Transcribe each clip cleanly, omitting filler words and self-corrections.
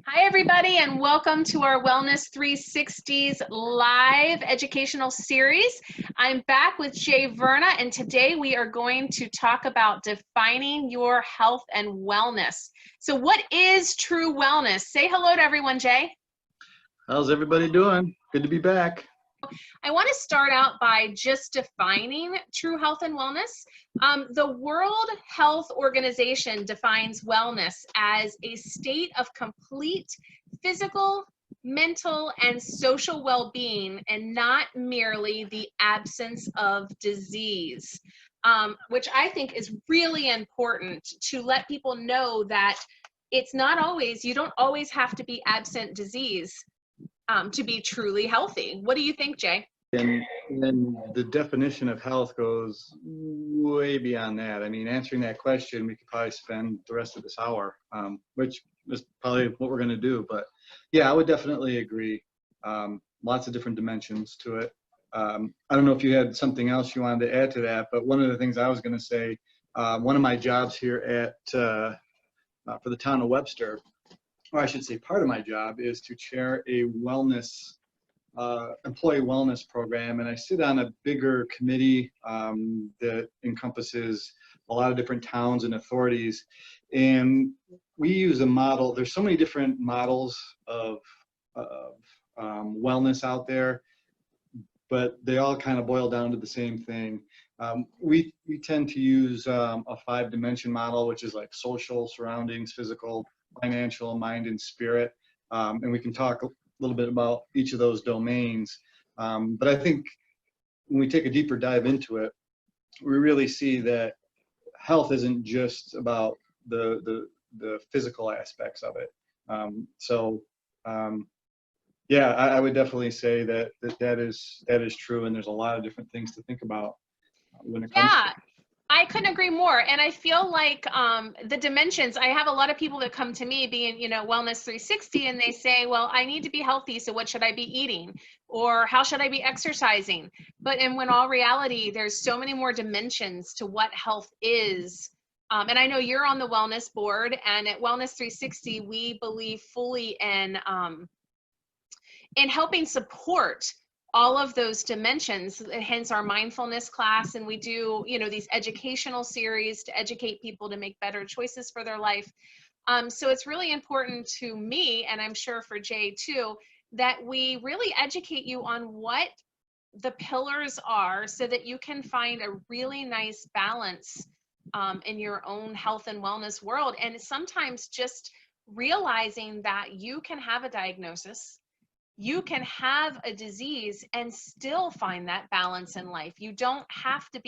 Hi, everybody, and welcome to our Wellness 360s live educational series. I'm back with Verna, and today we are going to talk about defining your health and wellness. So what is true wellness? Say hello to everyone, Jay. How's everybody doing? Good to be back. I want to start out by just defining true health and wellness. The World Health Organization defines wellness as a state of complete physical, mental, and social well-being, and not merely the absence of disease, which I think is really important to let people know that it's not always, you don't always have to be absent disease to be truly healthy. What do you think, Jay? And then the definition of health goes way beyond that. I mean, answering that question, we could probably spend the rest of this hour, which is probably what we're going to do. But yeah, I would definitely agree. Lots of different dimensions to it. I don't know if you had something else you wanted to add to that, but one of the things I was going to say, one of my jobs here at for the town of Webster, or I should say part of my job, is to chair a wellness employee wellness program, and I sit on a bigger committee that encompasses a lot of different towns and authorities, and we use a model. There's so many different models of wellness out there, but they all kind of boil down to the same thing. We tend to use a 5-dimension model, which is like social, surroundings, physical, financial, mind, and spirit, and we can talk a little bit about each of those domains. But I think when we take a deeper dive into it, we really see that health isn't just about the physical aspects of it. Yeah, I would definitely say that is true, and there's a lot of different things to think about when it comes to it. I couldn't agree more. And I feel like the dimensions, I have a lot of people that come to me being, Wellness 360, and they say, well, I need to be healthy. So what should I be eating? Or how should I be exercising? But when all reality, there's so many more dimensions to what health is. And I know you're on the wellness board, and at Wellness 360, we believe fully in helping support all of those dimensions, hence our mindfulness class. And we do, these educational series to educate people to make better choices for their life. So it's really important to me, and I'm sure for Jay too, that we really educate you on what the pillars are so that you can find a really nice balance in your own health and wellness world. And sometimes just realizing that you can have a diagnosis, you can have a disease and still find that balance in life. You don't have to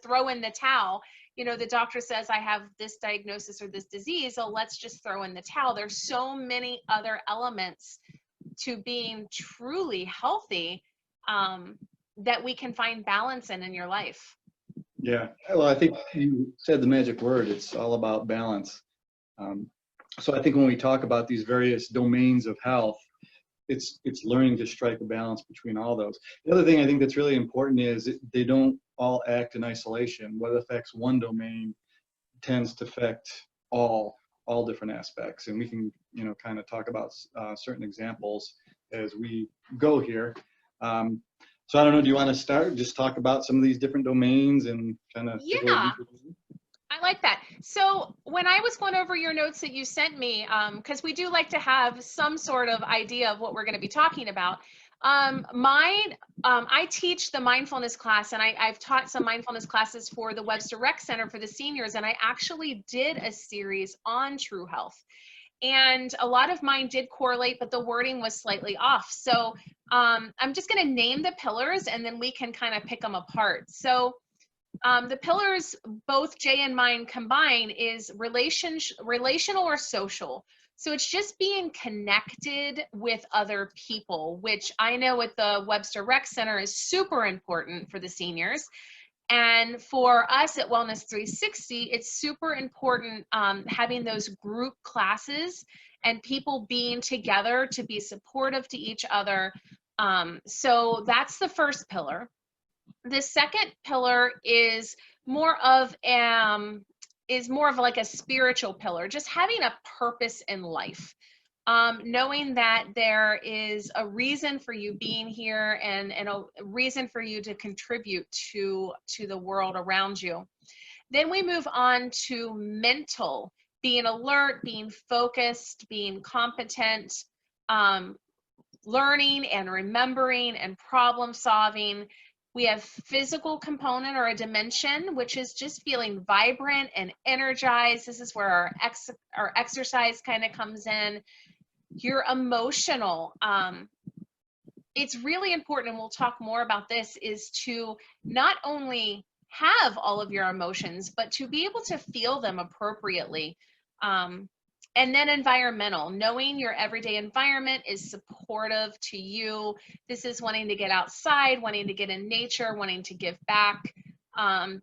throw in the towel. The doctor says, I have this diagnosis or this disease, so let's just throw in the towel. There's so many other elements to being truly healthy that we can find balance in your life. Yeah, well, I think you said the magic word. It's all about balance. So I think when we talk about these various domains of health, it's learning to strike a balance between all those. The other thing I think that's really important is they don't all act in isolation. What affects one domain tends to affect all different aspects, and we can kind of talk about certain examples as we go here. So I don't know, do you want to start, just talk about some of these different domains and kind of? Yeah, I like that. So when I was going over your notes that you sent me, because we do like to have some sort of idea of what we're going to be talking about. I teach the mindfulness class, and I've taught some mindfulness classes for the Webster Rec Center for the seniors, and I actually did a series on true health. And a lot of mine did correlate, but the wording was slightly off. So I'm just going to name the pillars, and then we can kind of pick them apart. So the pillars, both Jay and mine combine, is relational or social. So it's just being connected with other people, which I know at the Webster Rec Center is super important for the seniors. And for us at Wellness 360, it's super important having those group classes and people being together to be supportive to each other. So that's the first pillar. The second pillar is more of like a spiritual pillar, just having a purpose in life. knowing that there is a reason for you being here, and a reason for you to contribute to the world around you. Then we move on to mental, being alert, being focused, being competent, learning and remembering and problem solving. We have physical component or a dimension, which is just feeling vibrant and energized. This is where our exercise kind of comes in. Your emotional, it's really important, and we'll talk more about this, is to not only have all of your emotions, but to be able to feel them appropriately. And then environmental, knowing your everyday environment is supportive to you. This is wanting to get outside, wanting to get in nature, wanting to give back,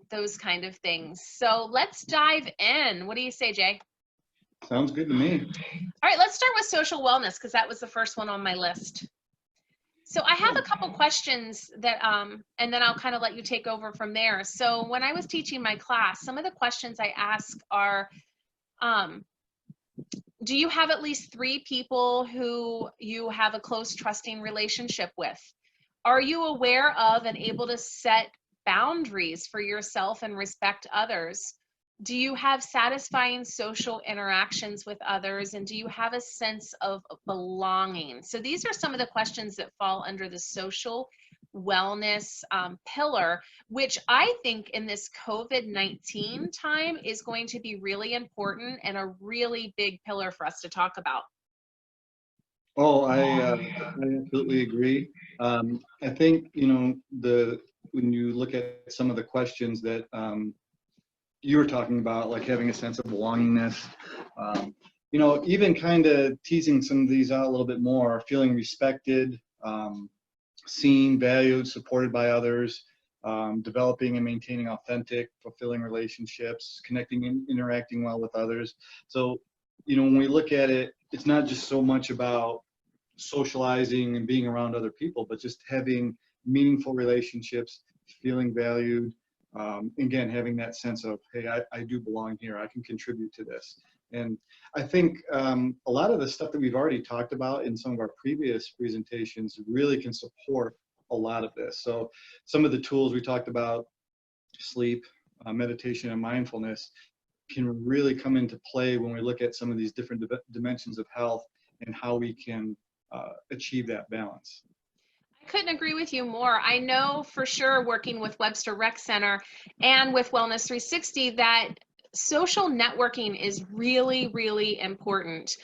those kind of things. So let's dive in. What do you say, Jay? Sounds good to me. All right, let's start with social wellness, because that was the first one on my list. So I have a couple questions that, and then I'll kind of let you take over from there. So when I was teaching my class, some of the questions I ask are, do you have at least 3 people who you have a close, trusting relationship with? Are you aware of and able to set boundaries for yourself and respect others? Do you have satisfying social interactions with others? And do you have a sense of belonging? So these are some of the questions that fall under the social wellness pillar, which I think in this COVID-19 time is going to be really important and a really big pillar for us to talk about. Oh, I absolutely agree. I think, when you look at some of the questions that you were talking about, like having a sense of belongingness, even kind of teasing some of these out a little bit more, feeling respected, seen, valued, supported by others, developing and maintaining authentic, fulfilling relationships, connecting and interacting well with others. So, when we look at it, it's not just so much about socializing and being around other people, but just having meaningful relationships, feeling valued, again, having that sense of, hey, I do belong here, I can contribute to this. And I think a lot of the stuff that we've already talked about in some of our previous presentations really can support a lot of this. So some of the tools we talked about, sleep, meditation, and mindfulness, can really come into play when we look at some of these different dimensions of health and how we can achieve that balance. I couldn't agree with you more. I know for sure, working with Webster Rec Center and with Wellness 360, that social networking is really, really important.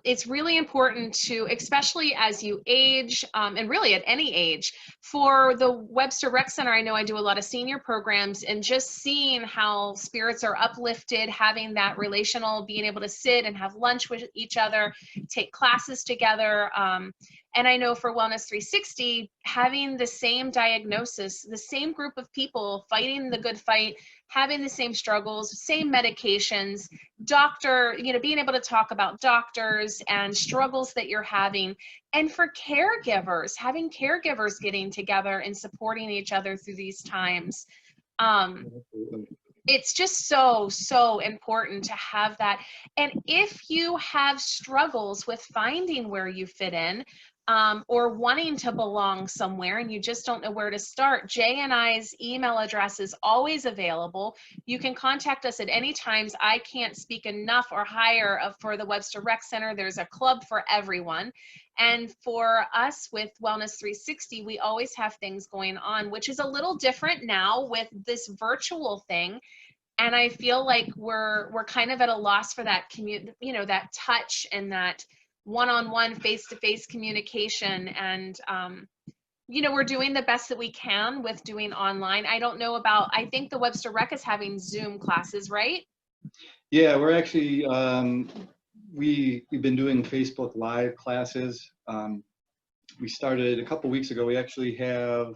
It's really important to, especially as you age, and really at any age. For the Webster Rec Center, I know I do a lot of senior programs, and just seeing how spirits are uplifted, having that relational, being able to sit and have lunch with each other, take classes together. And I know for Wellness 360, having the same diagnosis, the same group of people fighting the good fight, having the same struggles, same medications, being able to talk about doctors and struggles that you're having. And for caregivers, having caregivers getting together and supporting each other through these times. It's just so important to have that. And if you have struggles with finding where you fit in, or wanting to belong somewhere and you just don't know where to start, Jay and I's email address is always available. You can contact us at any times. I can't speak enough or higher for the Webster Rec Center. There's a club for everyone. And for us with Wellness 360, we always have things going on, which is a little different now with this virtual thing. And I feel like we're kind of at a loss for that that touch and that one-on-one, face-to-face communication. And we're doing the best that we can with doing online. I don't know about, I think the Webster Rec is having Zoom classes, right? Yeah, we're actually, we've been doing Facebook Live classes. We started a couple weeks ago. We actually have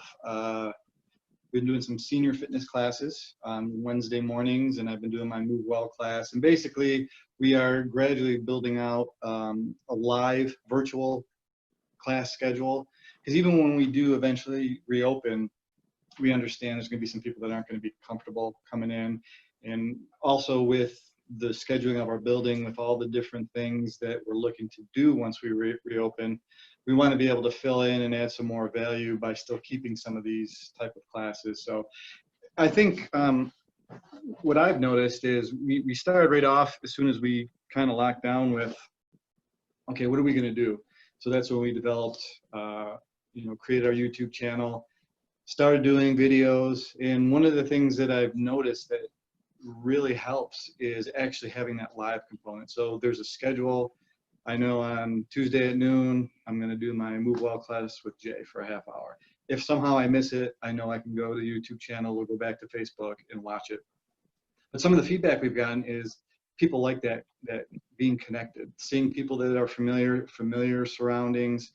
been doing some senior fitness classes on Wednesday mornings, and I've been doing my Move Well class. And basically, we are gradually building out a live virtual class schedule, because even when we do eventually reopen, we understand there's going to be some people that aren't going to be comfortable coming in. And also with the scheduling of our building with all the different things that we're looking to do once we reopen, we want to be able to fill in and add some more value by still keeping some of these type of classes. So I think what I've noticed is we started right off as soon as we kind of locked down with, okay, what are we going to do? So that's when we developed, created our YouTube channel, started doing videos. And one of the things that I've noticed that really helps is actually having that live component. So there's a schedule. I know on Tuesday at noon, I'm going to do my Move Well class with Jay for a half hour. If somehow I miss it, I know I can go to the YouTube channel or go back to Facebook and watch it. But some of the feedback we've gotten is people like that being connected, seeing people that are familiar surroundings,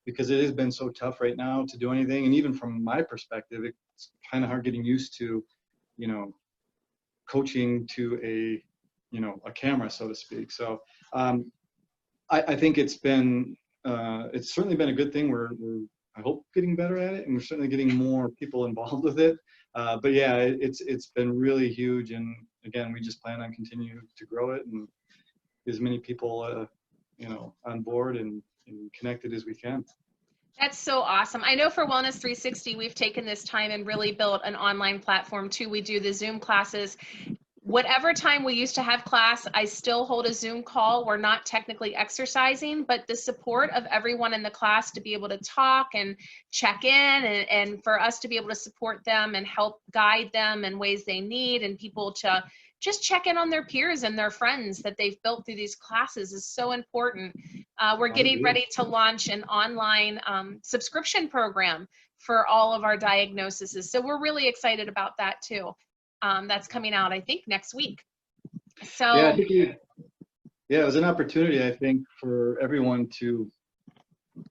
because it has been so tough right now to do anything. And even from my perspective, it's kind of hard getting used to, coaching to a camera, so to speak. So I think it's certainly been a good thing. We're I hope getting better at it, and we're certainly getting more people involved with it. But yeah, it's been really huge, and again, we just plan on continuing to grow it and as many people on board and connected as we can. That's so awesome. I know for Wellness 360, we've taken this time and really built an online platform too. We do the Zoom classes. Whatever time we used to have class, I still hold a Zoom call. We're not technically exercising, but the support of everyone in the class to be able to talk and check in and for us to be able to support them and help guide them in ways they need, and people to just check in on their peers and their friends that they've built through these classes is so important. We're getting ready to launch an online subscription program for all of our diagnoses. So we're really excited about that too. That's coming out, I think, next week. So yeah, I think it was an opportunity, I think, for everyone to,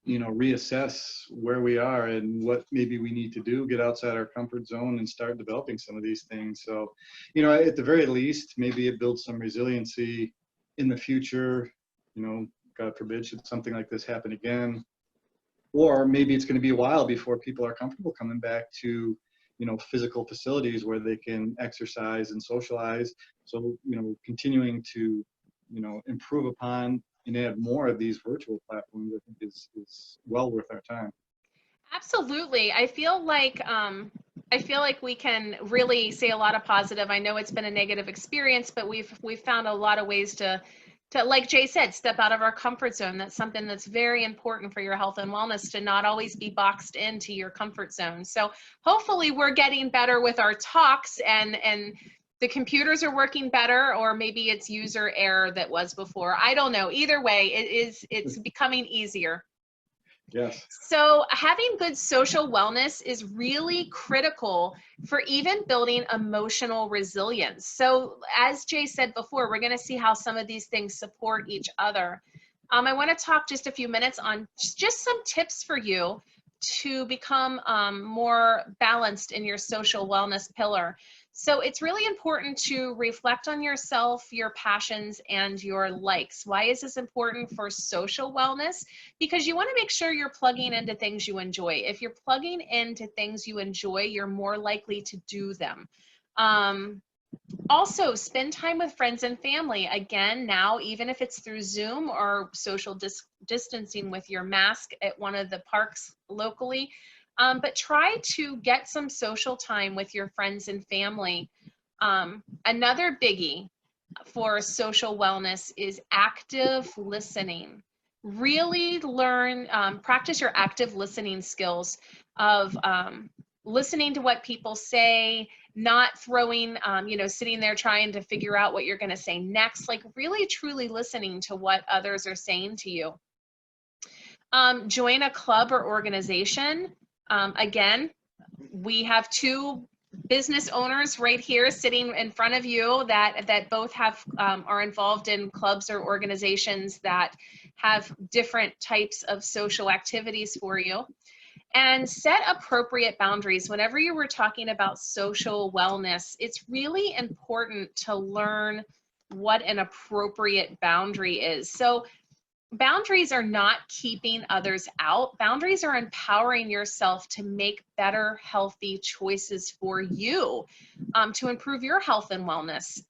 reassess where we are and what maybe we need to do, get outside our comfort zone and start developing some of these things. So, at the very least, maybe it builds some resiliency in the future, God forbid, should something like this happen again. Or maybe it's going to be a while before people are comfortable coming back to physical facilities where they can exercise and socialize. So, continuing to, improve upon and add more of these virtual platforms, I think is well worth our time. absolutely. I feel like we can really say a lot of positive. I know it's been a negative experience, but we've found a lot of ways to, like Jay said, step out of our comfort zone. That's something that's very important for your health and wellness, to not always be boxed into your comfort zone. So hopefully we're getting better with our talks and the computers are working better, or maybe it's user error that was before. I don't know. Either way, it's becoming easier. Yes. So having good social wellness is really critical for even building emotional resilience. So as Jay said before, we're going to see how some of these things support each other. I want to talk just a few minutes on just some tips for you to become more balanced in your social wellness pillar. So it's really important to reflect on yourself, your passions, and your likes. Why is this important for social wellness? Because you want to make sure you're plugging into things you enjoy. If you're plugging into things you enjoy, you're more likely to do them. Also, spend time with friends and family. Again, now, even if it's through Zoom or social distancing with your mask at one of the parks locally, but try to get some social time with your friends and family. Another biggie for social wellness is active listening. Really learn, practice your active listening skills of listening to what people say, not throwing, sitting there trying to figure out what you're going to say next, like really truly listening to what others are saying to you. Join a club or organization. Again, we have two business owners right here sitting in front of you that both have are involved in clubs or organizations that have different types of social activities for you. And set appropriate boundaries. Whenever you were talking about social wellness, it's really important to learn what an appropriate boundary is. So boundaries are not keeping others out. Boundaries are empowering yourself to make better, healthy choices for you, to improve your health and wellness.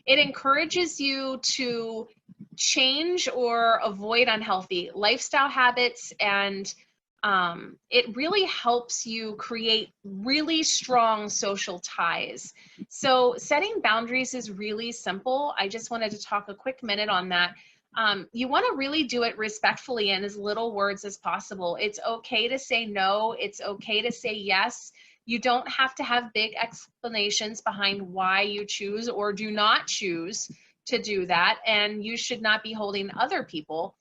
It encourages you to change or avoid unhealthy lifestyle habits, and it really helps you create really strong social ties. So setting boundaries is really simple. I just wanted to talk a quick minute on that. You want to really do it respectfully and as little words as possible. It's okay to say no. It's okay to say yes. You don't have to have big explanations behind why you choose or do not choose to do that. And you should not be holding other people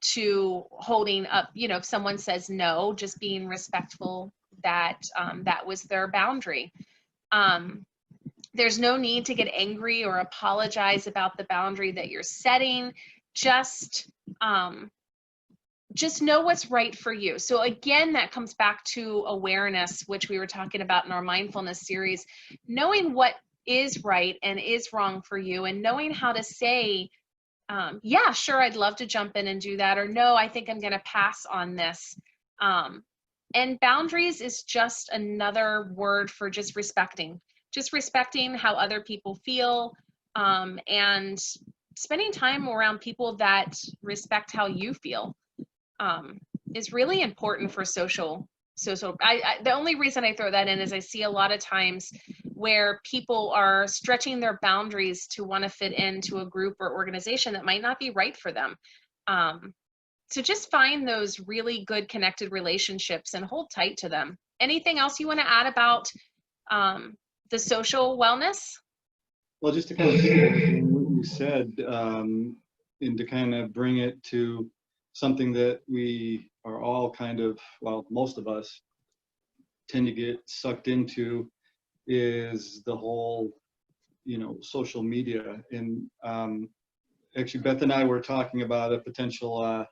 to holding up, if someone says no, just being respectful that that was their boundary. There's no need to get angry or apologize about the boundary that you're setting. Just know what's right for you. So again, that comes back to awareness, which we were talking about in our mindfulness series, knowing what is right and is wrong for you, and knowing how to say, yeah, sure, I'd love to jump in and do that, or no, I think I'm going to pass on this. And boundaries is just another word for just respecting how other people feel, and spending time around people that respect how you feel is really important for social. The only reason I throw that in is I see a lot of times where people are stretching their boundaries to want to fit into a group or organization that might not be right for them. So just find those really good connected relationships and hold tight to them. Anything else you want to add about the social wellness? Well, just to kind of piggyback on what you said, and to kind of bring it to something that we are all kind of, well, most of us tend to get sucked into, is the whole, social media. And actually, Beth and I were talking about a potential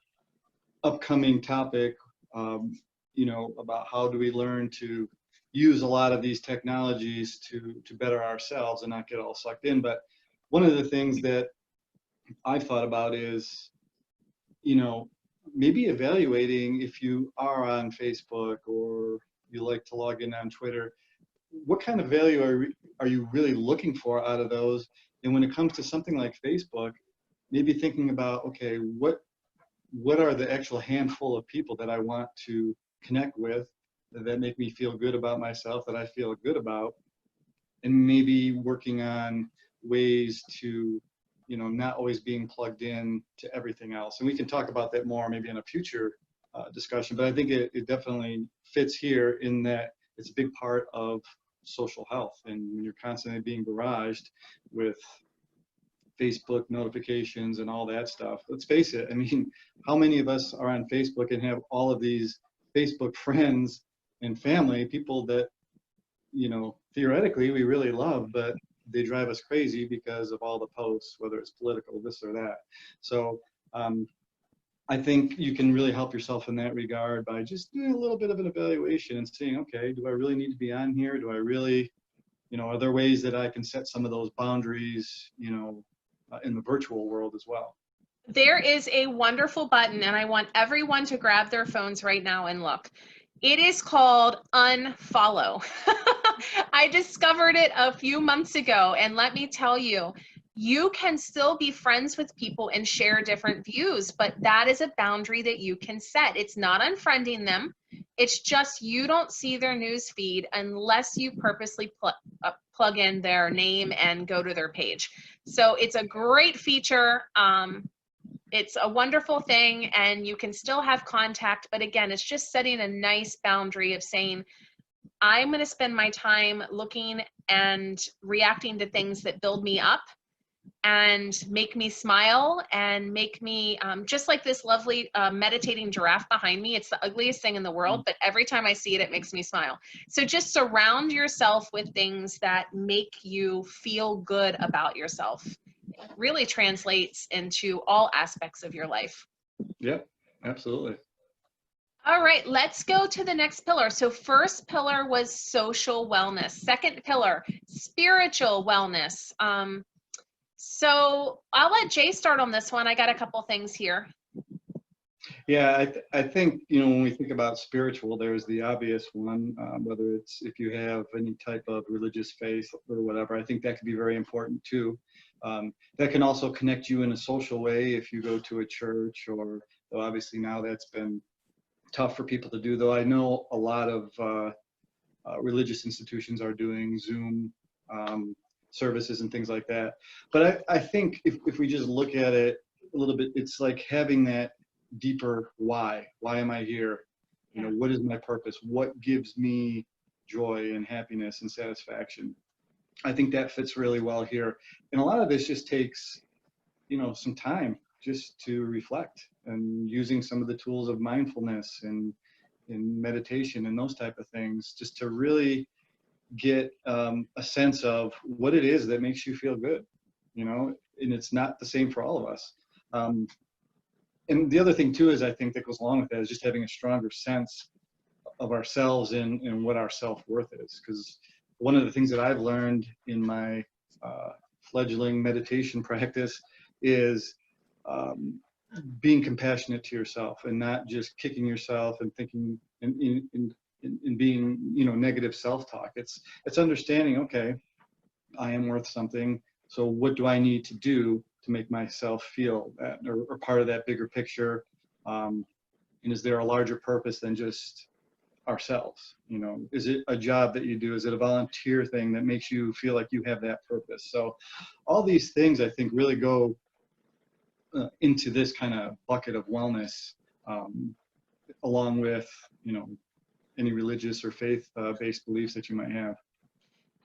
upcoming topic, about how do we learn to use a lot of these technologies to better ourselves and not get all sucked in. But one of the things that I've thought about is, maybe evaluating, if you are on Facebook or you like to log in on Twitter, what kind of value are you really looking for out of those? And when it comes to something like Facebook, maybe thinking about, okay, what are the actual handful of people that I want to connect with that make me feel good about myself, that I feel good about, and maybe working on ways to, not always being plugged in to everything else. And we can talk about that more maybe in a future discussion, but I think it definitely fits here in that it's a big part of social health. And when you're constantly being barraged with Facebook notifications and all that stuff, let's face it, I mean, how many of us are on Facebook and have all of these Facebook friends and family, people that, theoretically we really love, but they drive us crazy because of all the posts, whether it's political, this or that. So I think you can really help yourself in that regard by just doing a little bit of an evaluation and seeing, okay, do I really need to be on here? Do I really, are there ways that I can set some of those boundaries, in the virtual world as well? There is a wonderful button, and I want everyone to grab their phones right now and look. It is called unfollow. I discovered it a few months ago, and let me tell you, you can still be friends with people and share different views, but that is a boundary that you can set. It's not unfriending them. It's just you don't see their news feed unless you purposely plug in their name and go to their page. So it's a great feature. It's a wonderful thing, and you can still have contact, but again, it's just setting a nice boundary of saying, I'm going to spend my time looking and reacting to things that build me up and make me smile and make me, just like this lovely meditating giraffe behind me. It's the ugliest thing in the world, but every time I see it, it makes me smile. So just surround yourself with things that make you feel good about yourself. It really translates into all aspects of your life. Yep, absolutely. All right, let's go to the next pillar. So first pillar was social wellness. Second pillar, spiritual wellness. So I'll let Jay start on this one. I got a couple things here. Yeah, I think, you know, when we think about spiritual, there's the obvious one, whether it's if you have any type of religious faith or whatever, I think that could be very important too. That can also connect you in a social way if you go to a church, or though obviously now that's been tough for people to do, though I know a lot of religious institutions are doing Zoom services and things like that. But I think if we just look at it a little bit, it's like having that deeper why. Why am I here? You know, what is my purpose? What gives me joy and happiness and satisfaction? I think that fits really well here. And a lot of this just takes, you know, some time just to reflect, and using some of the tools of mindfulness and in meditation and those type of things, just to really get a sense of what it is that makes you feel good, you know, and it's not the same for all of us. And the other thing too is, I think that goes along with that is just having a stronger sense of ourselves and what our self-worth is. Because one of the things that I've learned in my fledgling meditation practice is being compassionate to yourself, and not just kicking yourself and thinking and being, you know, negative self-talk. It's understanding, okay, I am worth something. So what do I need to do to make myself feel that, or part of that bigger picture? And is there a larger purpose than just ourselves? You know, is it a job that you do? Is it a volunteer thing that makes you feel like you have that purpose? So all these things, I think, really go into this kind of bucket of wellness, along with, you know, any religious or faith-based beliefs that you might have.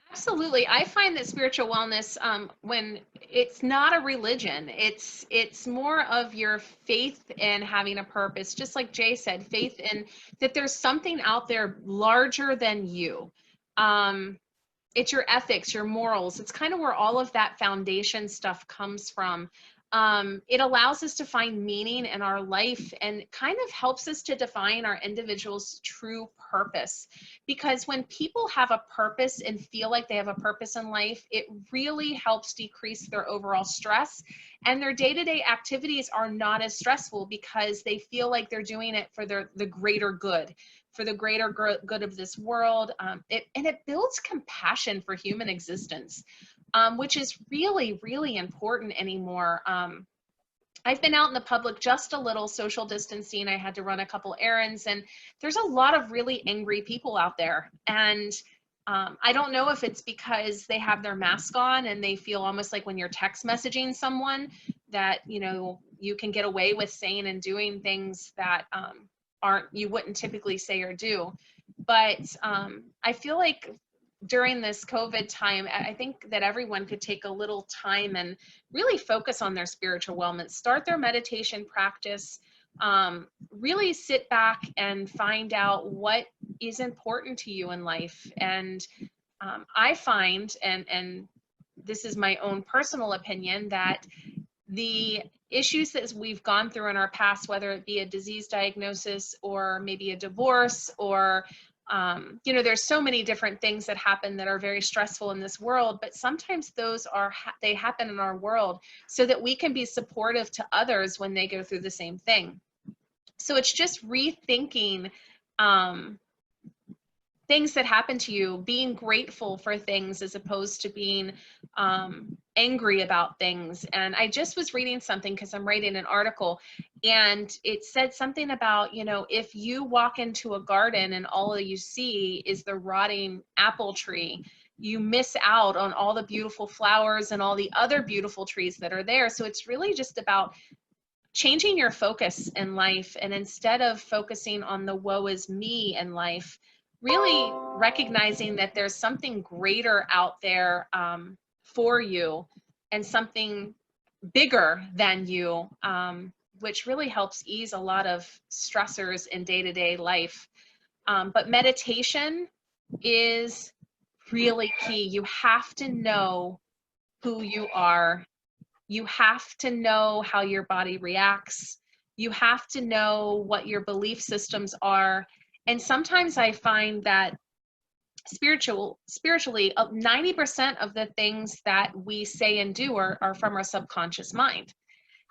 Absolutely. I find that spiritual wellness, when it's not a religion, it's more of your faith in having a purpose. Just like Jay said, faith in that there's something out there larger than you. It's your ethics, your morals. It's kind of where all of that foundation stuff comes from. It allows us to find meaning in our life, and kind of helps us to define our individual's true purpose. Because when people have a purpose and feel like they have a purpose in life, it really helps decrease their overall stress, and their day-to-day activities are not as stressful because they feel like they're doing it for the greater good, for the greater good of this world. And it builds compassion for human existence, which is really, really important anymore. I've been out in the public just a little, social distancing. I had to run a couple errands, and there's a lot of really angry people out there. And I don't know if it's because they have their mask on and they feel almost like when you're text messaging someone that, you know, you can get away with saying and doing things that you wouldn't typically say or do. But I feel like during this COVID time, I think that everyone could take a little time and really focus on their spiritual wellness, start their meditation practice, really sit back and find out what is important to you in life. And I find, and this is my own personal opinion, that the issues that we've gone through in our past, whether it be a disease diagnosis or maybe a divorce, or you know, there's so many different things that happen that are very stressful in this world, but sometimes those they happen in our world so that we can be supportive to others when they go through the same thing. So it's just rethinking things that happen to you, being grateful for things as opposed to being angry about things. And I just was reading something because I'm writing an article, and it said something about, you know, if you walk into a garden and all you see is the rotting apple tree, you miss out on all the beautiful flowers and all the other beautiful trees that are there. So it's really just about changing your focus in life, and instead of focusing on the woe is me in life, really recognizing that there's something greater out there for you, and something bigger than you, which really helps ease a lot of stressors in day-to-day life. But meditation is really key. You have to know who you are. You have to know how your body reacts. You have to know what your belief systems are. And sometimes I find that spiritually, 90% of the things that we say and do are from our subconscious mind.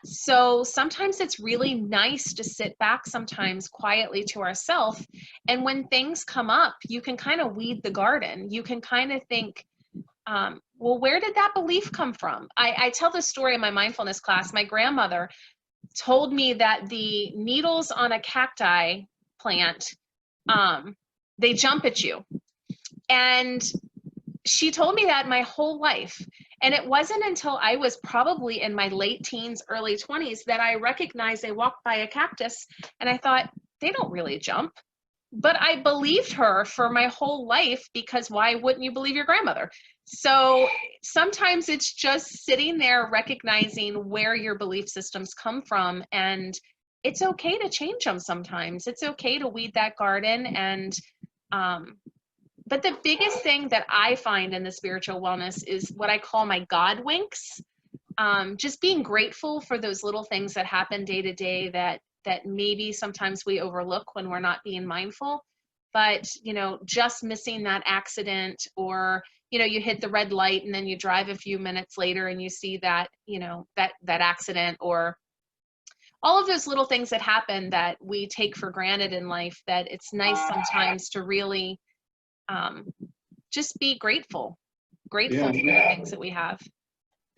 So sometimes it's really nice to sit back sometimes quietly to ourselves. And when things come up, you can kind of weed the garden. You can kind of think, well, where did that belief come from? I tell this story in my mindfulness class. My grandmother told me that the needles on a cacti plant, they jump at you. And she told me that my whole life. And it wasn't until I was probably in my late teens, early 20s that I recognized I walked by a cactus and I thought, they don't really jump. But I believed her for my whole life, because why wouldn't you believe your grandmother? So sometimes it's just sitting there recognizing where your belief systems come from, and it's okay to change them sometimes. It's okay to weed that garden. And but the biggest thing that I find in the spiritual wellness is what I call my God winks. Just being grateful for those little things that happen day to day that maybe sometimes we overlook when we're not being mindful. But, you know, just missing that accident, or, you know, you hit the red light and then you drive a few minutes later and you see that, you know, that accident, or all of those little things that happen that we take for granted in life, that it's nice sometimes to really just be grateful for Yeah. the things that we have.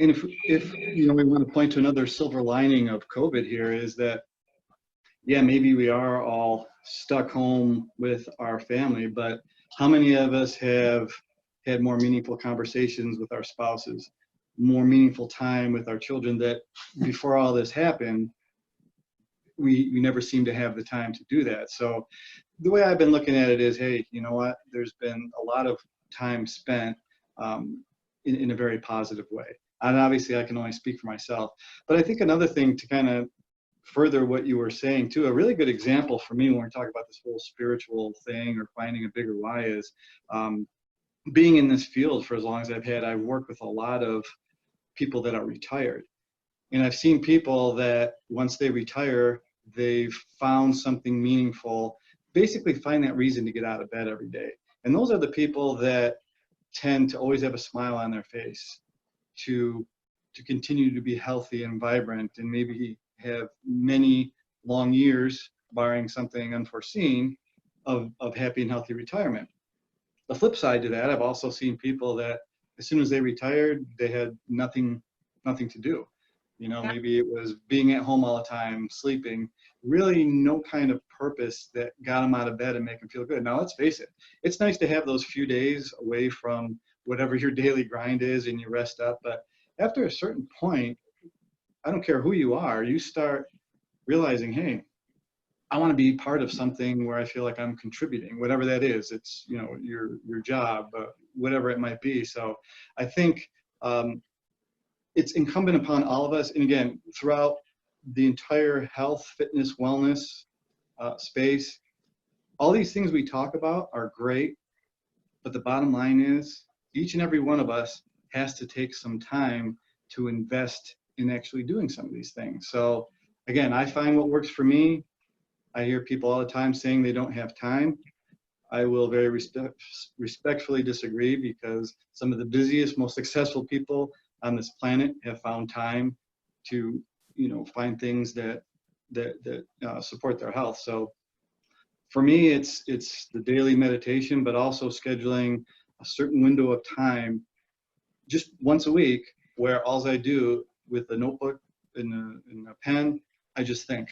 And if you know, we want to point to another silver lining of COVID here, is that, yeah, maybe we are all stuck home with our family, but how many of us have had more meaningful conversations with our spouses, more meaningful time with our children, that before all this happened, we never seemed to have the time to do that. So the way I've been looking at it is, hey, you know what? There's been a lot of time spent in a very positive way. And obviously I can only speak for myself, but I think another thing to kind of further what you were saying too, a really good example for me when we're talking about this whole spiritual thing or finding a bigger why is being in this field for as long as I've had. I've worked with a lot of people that are retired, and I've seen people that once they retire, they've found something meaningful, basically find that reason to get out of bed every day. And those are the people that tend to always have a smile on their face, to continue to be healthy and vibrant, and maybe have many long years, barring something unforeseen, of happy and healthy retirement. The flip side to that, I've also seen people that as soon as they retired, they had nothing to do. You know, maybe it was being at home all the time, sleeping, really no kind of purpose that got them out of bed and make them feel good. Now, let's face it, it's nice to have those few days away from whatever your daily grind is and you rest up. But after a certain point, I don't care who you are, you start realizing, hey, I want to be part of something where I feel like I'm contributing, whatever that is. It's, you know, your job, whatever it might be. So I think it's incumbent upon all of us, and again, throughout the entire health, fitness, wellness space, all these things we talk about are great, but the bottom line is each and every one of us has to take some time to invest in actually doing some of these things. So again, I find what works for me. I hear people all the time saying they don't have time. I will very respectfully disagree, because some of the busiest, most successful people on this planet have found time to, you know, find things that support their health. So for me, it's the daily meditation, but also scheduling a certain window of time, just once a week, where all I do with a notebook and a pen, I just think.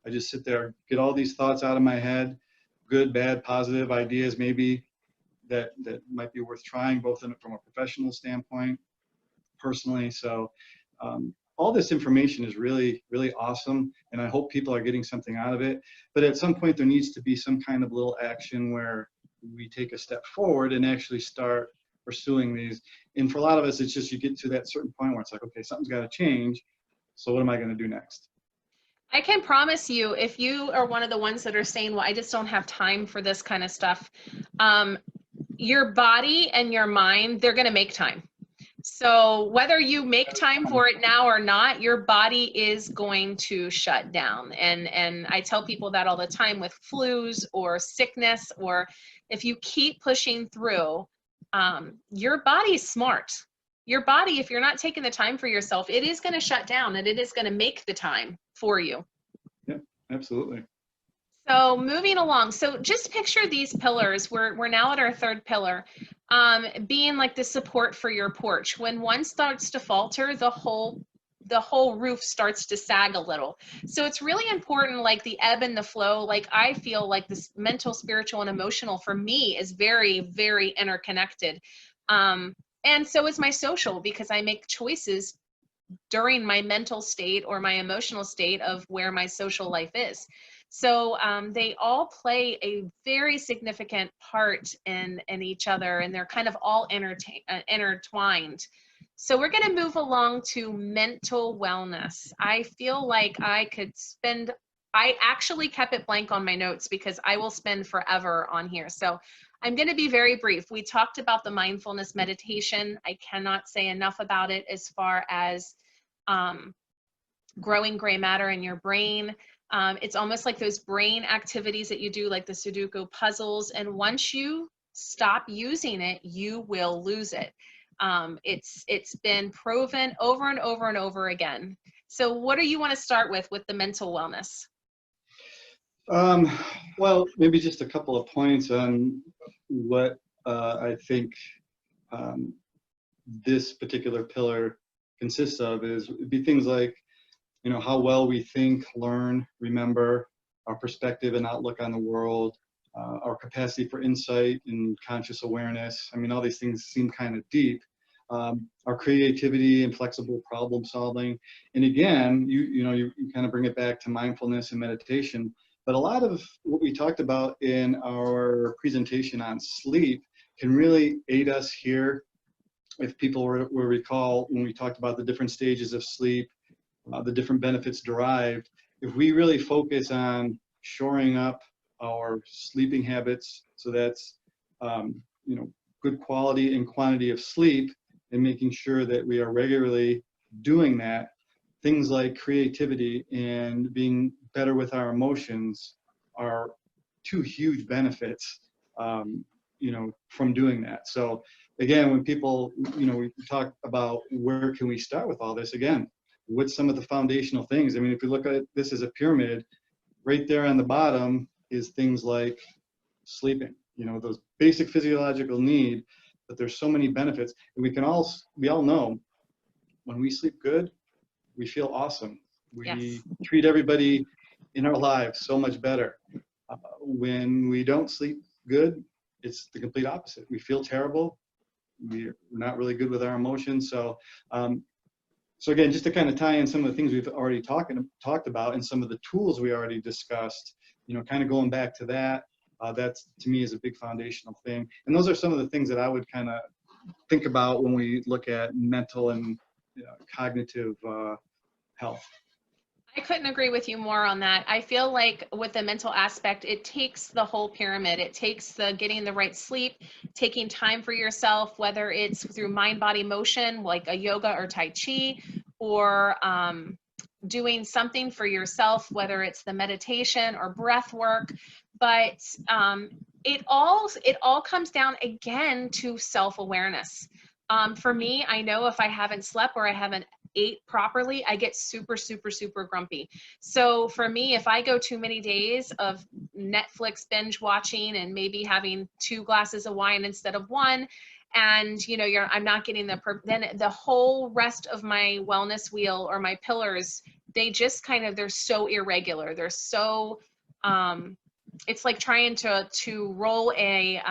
I just sit there, get all these thoughts out of my head, good, bad, positive ideas maybe that might be worth trying, both from a professional standpoint, personally. So all this information is really, really awesome, and I hope people are getting something out of it. But at some point, there needs to be some kind of little action where we take a step forward and actually start pursuing these. And for a lot of us, it's just you get to that certain point where it's like, okay, something's got to change. So what am I going to do next? I can promise you, if you are one of the ones that are saying, well, I just don't have time for this kind of stuff, your body and your mind, they're going to make time. So whether you make time for it now or not, your body is going to shut down. And I tell people that all the time with flus or sickness, or if you keep pushing through, your body's smart. your body, if you're not taking the time for yourself, it is going to shut down and it is going to make the time for you. Yeah, absolutely. So moving along, so just picture these pillars. We're now at our third pillar, being like the support for your porch. When one starts to falter, the whole roof starts to sag a little. So it's really important, like the ebb and the flow. Like I feel like this mental, spiritual, and emotional for me is very, very interconnected. And so is my social, because I make choices during my mental state or my emotional state of where my social life is. So they all play a very significant part in each other, and they're kind of all intertwined. So we're going to move along to mental wellness. I feel like I actually kept it blank on my notes because I will spend forever on here. So I'm going to be very brief. We talked about the mindfulness meditation. I cannot say enough about it as far as growing gray matter in your brain. It's almost like those brain activities that you do, like the Sudoku puzzles. And once you stop using it, you will lose it. It's been proven over and over and over again. So what do you want to start with the mental wellness? Well, maybe just a couple of points on what I think this particular pillar consists of. It'd be things like, you know, how well we think, learn, remember, our perspective and outlook on the world, our capacity for insight and conscious awareness. I mean, all these things seem kind of deep. Our creativity and flexible problem solving. And again, you kind of bring it back to mindfulness and meditation. But a lot of what we talked about in our presentation on sleep can really aid us here. If people will recall, when we talked about the different stages of sleep, the different benefits derived, if we really focus on shoring up our sleeping habits, so that's good quality and quantity of sleep, and making sure that we are regularly doing that, things like creativity and being better with our emotions are two huge benefits from doing that. So again, when people, we talk about where can we start with all this, again, what's some of the foundational things? I mean, if you look at this as a pyramid, right there on the bottom is things like sleeping, those basic physiological need, but there's so many benefits. And we all know when we sleep good, we feel awesome. We Yes. treat everybody in our lives so much better. When we don't sleep good, it's the complete opposite. We feel terrible. We're not really good with our emotions. So again, just to kind of tie in some of the things we've already talked about and some of the tools we already discussed, kind of going back to that, that's, to me, is a big foundational thing. And those are some of the things that I would kind of think about when we look at mental and cognitive health. I couldn't agree with you more on that. I feel like with the mental aspect, it takes the whole pyramid. It takes the getting the right sleep, taking time for yourself, whether it's through mind, body, motion, like a yoga or Tai Chi, or doing something for yourself, whether it's the meditation or breath work. But it all comes down again to self-awareness. For me, I know if I haven't slept or I haven't ate properly, I get super, super, super grumpy. So for me, if I go too many days of Netflix binge watching and maybe having 2 glasses of wine instead of 1, and I'm not getting then the whole rest of my wellness wheel or my pillars, they just they're so irregular. They're so it's like trying to roll a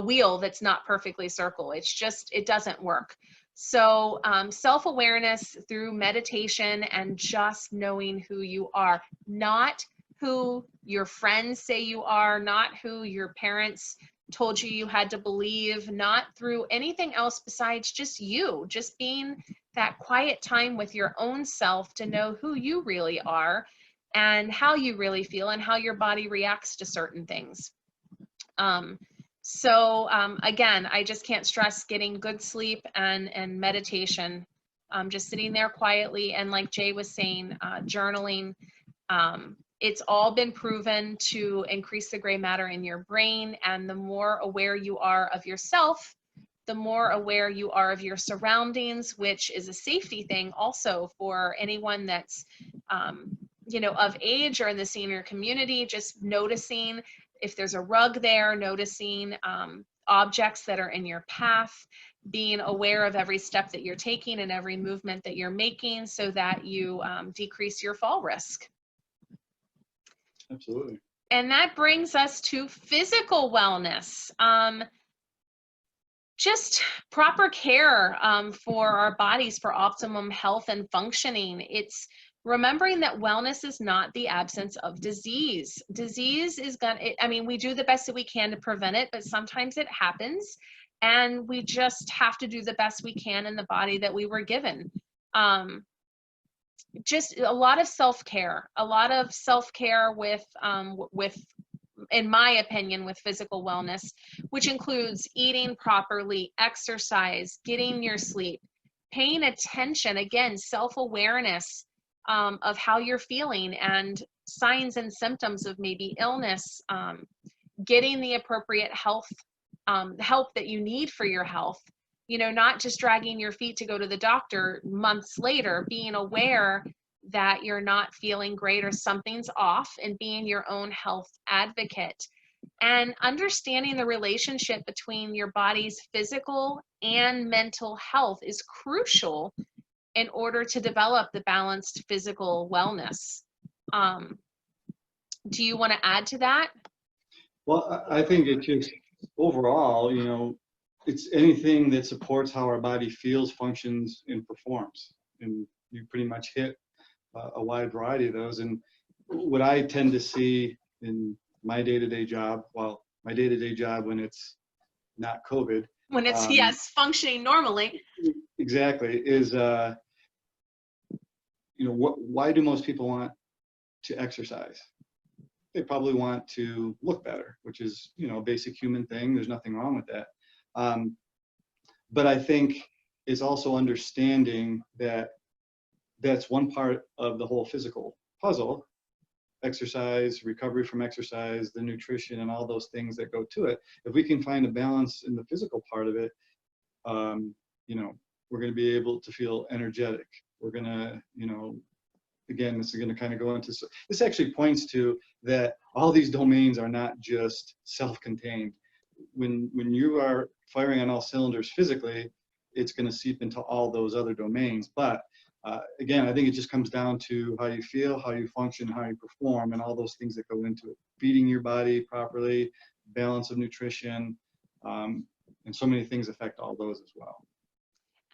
wheel that's not perfectly circle. It doesn't work. So self-awareness through meditation and just knowing who you are, not who your friends say you are, not who your parents told you had to believe, not through anything else besides just you, just being that quiet time with your own self to know who you really are and how you really feel and how your body reacts to certain things. Again, I just can't stress getting good sleep and meditation, just sitting there quietly. And like Jay was saying, journaling, it's all been proven to increase the gray matter in your brain. And the more aware you are of yourself, the more aware you are of your surroundings, which is a safety thing also for anyone that's, of age or in the senior community, just noticing if there's a rug there, noticing objects that are in your path, being aware of every step that you're taking and every movement that you're making so that you decrease your fall risk. Absolutely. And that brings us to physical wellness. Just proper care for our bodies for optimum health and functioning. It's remembering that wellness is not the absence of disease. Disease is we do the best that we can to prevent it, but sometimes it happens, and we just have to do the best we can in the body that we were given. Just a lot of self-care with, in my opinion, with physical wellness, which includes eating properly, exercise, getting your sleep, paying attention, again, self-awareness of how you're feeling and signs and symptoms of maybe illness, getting the appropriate help that you need for your health, not just dragging your feet to go to the doctor months later, being aware that you're not feeling great or something's off, and being your own health advocate, and understanding the relationship between your body's physical and mental health is crucial in order to develop the balanced physical wellness. Do you want to add to that? Well, I think it just overall, it's anything that supports how our body feels, functions, and performs. And you pretty much hit a wide variety of those. And what I tend to see in my day-to-day job, when it's not COVID. When it's, yes, functioning normally. Exactly, is, why do most people want to exercise? They probably want to look better, which is, a basic human thing. There's nothing wrong with that. But I think it's also understanding that that's one part of the whole physical puzzle. Exercise, recovery from exercise, the nutrition, and all those things that go to it. If we can find a balance in the physical part of it, we're going to be able to feel energetic. We're going to, again, this is going to kind of go into, this actually points to that all these domains are not just self-contained. When you are firing on all cylinders physically, it's going to seep into all those other domains. But again, I think it just comes down to how you feel, how you function, how you perform, and all those things that go into it. Feeding your body properly, balance of nutrition, and so many things affect all those as well.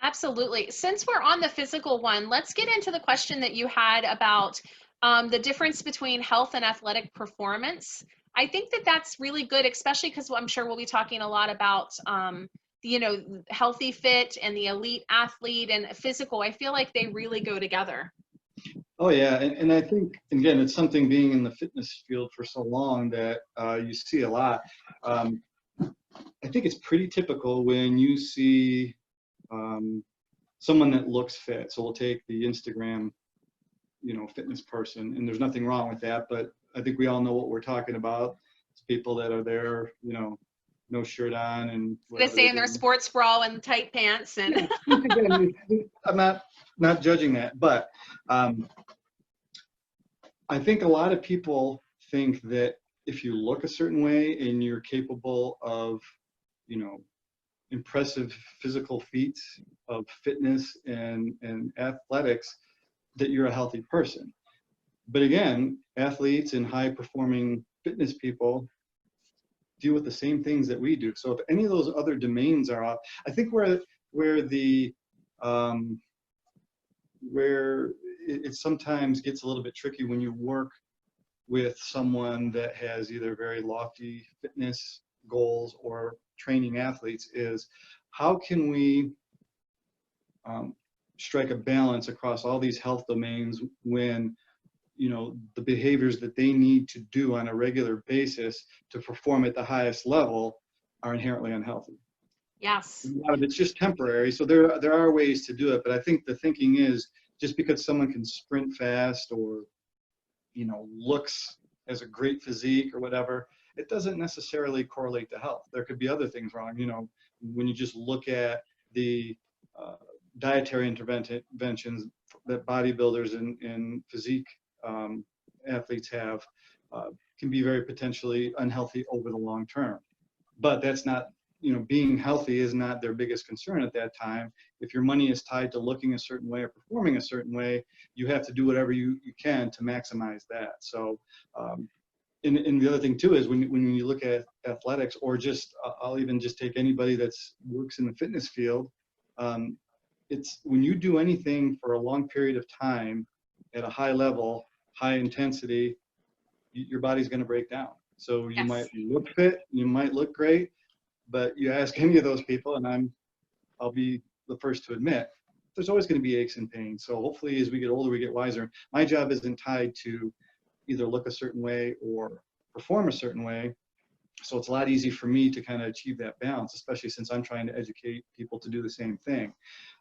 Absolutely. Since we're on the physical one, let's get into the question that you had about the difference between health and athletic performance. I think that that's really good, especially because I'm sure we'll be talking a lot about healthy fit and the elite athlete and physical. I feel like they really go together. Oh yeah, and I think, again, it's something, being in the fitness field for so long, that you see a lot. I think it's pretty typical when you see someone that looks fit. So we'll take the Instagram, fitness person, and there's nothing wrong with that, but I think we all know what we're talking about. It's people that are there, no shirt on and they say in their sports bra and tight pants. And again, I'm not judging that, but I think a lot of people think that if you look a certain way and you're capable of, impressive physical feats of fitness and athletics, that you're a healthy person. But again, athletes and high performing fitness people deal with the same things that we do. So if any of those other domains are off, I think where it sometimes gets a little bit tricky when you work with someone that has either very lofty fitness goals or training athletes, is how can we strike a balance across all these health domains when the behaviors that they need to do on a regular basis to perform at the highest level are inherently unhealthy. Yes. A lot of it's just temporary, so there are ways to do it, but I think the thinking is, just because someone can sprint fast or looks as a great physique or whatever, it doesn't necessarily correlate to health. There could be other things wrong. when you just look at the dietary interventions that bodybuilders and physique athletes have, can be very potentially unhealthy over the long term. But that's not, being healthy is not their biggest concern at that time. If your money is tied to looking a certain way or performing a certain way, you have to do whatever you can to maximize that. So, and the other thing too is when you look at athletics, or just, I'll even just take anybody that's works in the fitness field, it's when you do anything for a long period of time at a high level, high intensity, your body's going to break down. So you Yes. might look fit, you might look great, but you ask any of those people, and I'll be the first to admit, there's always going to be aches and pains. So hopefully as we get older, we get wiser. My job isn't tied to either look a certain way or perform a certain way. So it's a lot easier for me to kind of achieve that balance, especially since I'm trying to educate people to do the same thing.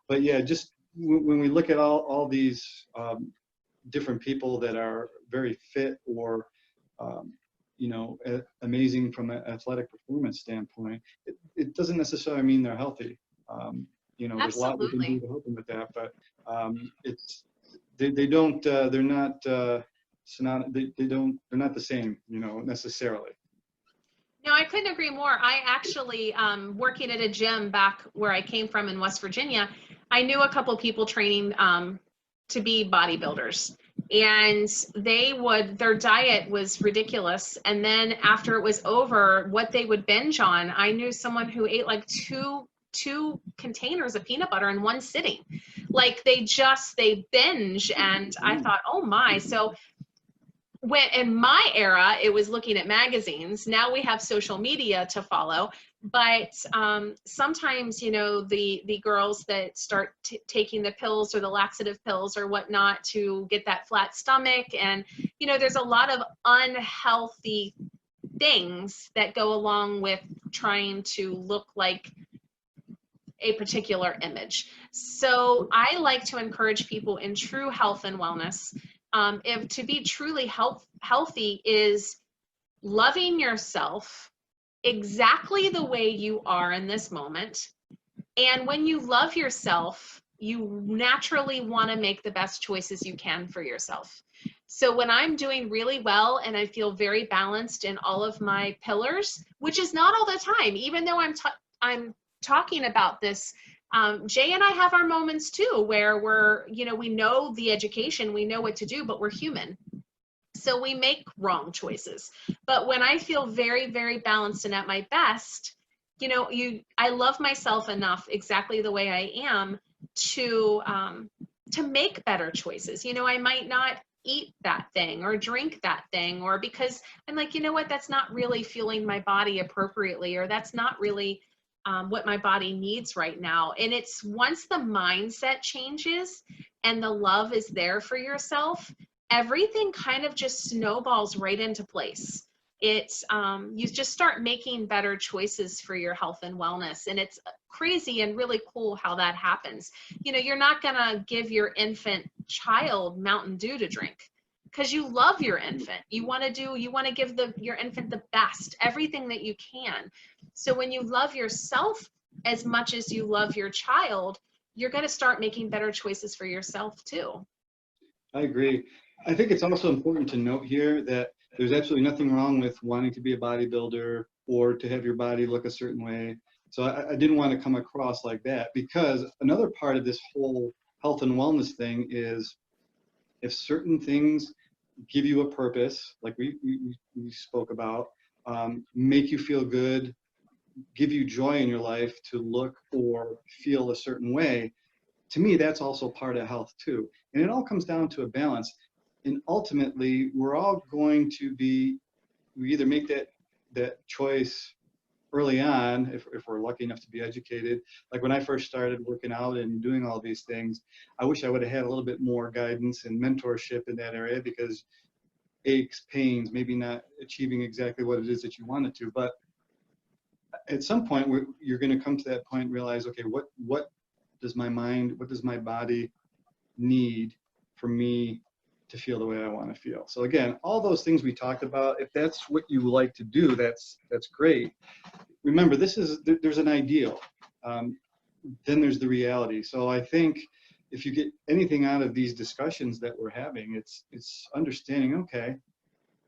But yeah, just when we look at all these different people that are very fit or amazing from an athletic performance standpoint, it doesn't necessarily mean they're healthy. There's a lot we can do to help them with that, but they're not the same, necessarily. No, I couldn't agree more. I actually, working at a gym back where I came from in West Virginia, I knew a couple people training to be bodybuilders, and their diet was ridiculous. And then after it was over, what they would binge on, I knew someone who ate like two containers of peanut butter in one sitting. Like they binge, and I thought, oh my. So when in my era, it was looking at magazines. Now we have social media to follow. But sometimes, the girls that start taking the pills or the laxative pills or whatnot to get that flat stomach, and, there's a lot of unhealthy things that go along with trying to look like a particular image. So I like to encourage people in true health and wellness. If to be truly healthy is loving yourself exactly the way you are in this moment. And when you love yourself, you naturally want to make the best choices you can for yourself. So when I'm doing really well and I feel very balanced in all of my pillars, which is not all the time, even though I'm talking about this, Jay and I have our moments too, where we know the education, we know what to do, but we're human. So we make wrong choices. But when I feel very, very balanced and at my best, I love myself enough exactly the way I am to make better choices. I might not eat that thing or drink that thing, or because I'm like, that's not really fueling my body appropriately, or that's not really what my body needs right now. And it's once the mindset changes and the love is there for yourself, everything kind of just snowballs right into place. It's you just start making better choices for your health and wellness, and it's crazy and really cool how that happens. You're not gonna give your infant child Mountain Dew to drink because you love your infant. You want to give your infant the best, everything that you can. So when you love yourself as much as you love your child, you're going to start making better choices for yourself too. I agree. I think it's also important to note here that there's absolutely nothing wrong with wanting to be a bodybuilder or to have your body look a certain way. So I didn't want to come across like that, because another part of this whole health and wellness thing is if certain things give you a purpose, like we spoke about, make you feel good, give you joy in your life to look or feel a certain way, to me, that's also part of health too. And it all comes down to a balance. And ultimately, we're all going to we either make that choice early on, if we're lucky enough to be educated. Like when I first started working out and doing all these things, I wish I would have had a little bit more guidance and mentorship in that area, because aches, pains, maybe not achieving exactly what it is that you wanted to, but at some point you're going to come to that point and realize, okay, what does my mind, what does my body need for me to feel the way I want to feel. So again, all those things we talked about, if that's what you like to do, that's great. Remember, there's an ideal. Then there's the reality. So I think if you get anything out of these discussions that we're having, it's understanding, okay,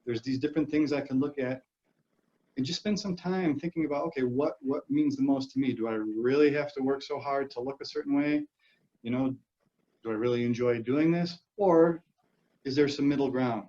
there's these different things I can look at, and just spend some time thinking about, okay, what means the most to me? Do I really have to work so hard to look a certain way? You know, do I really enjoy doing this? Or is there some middle ground?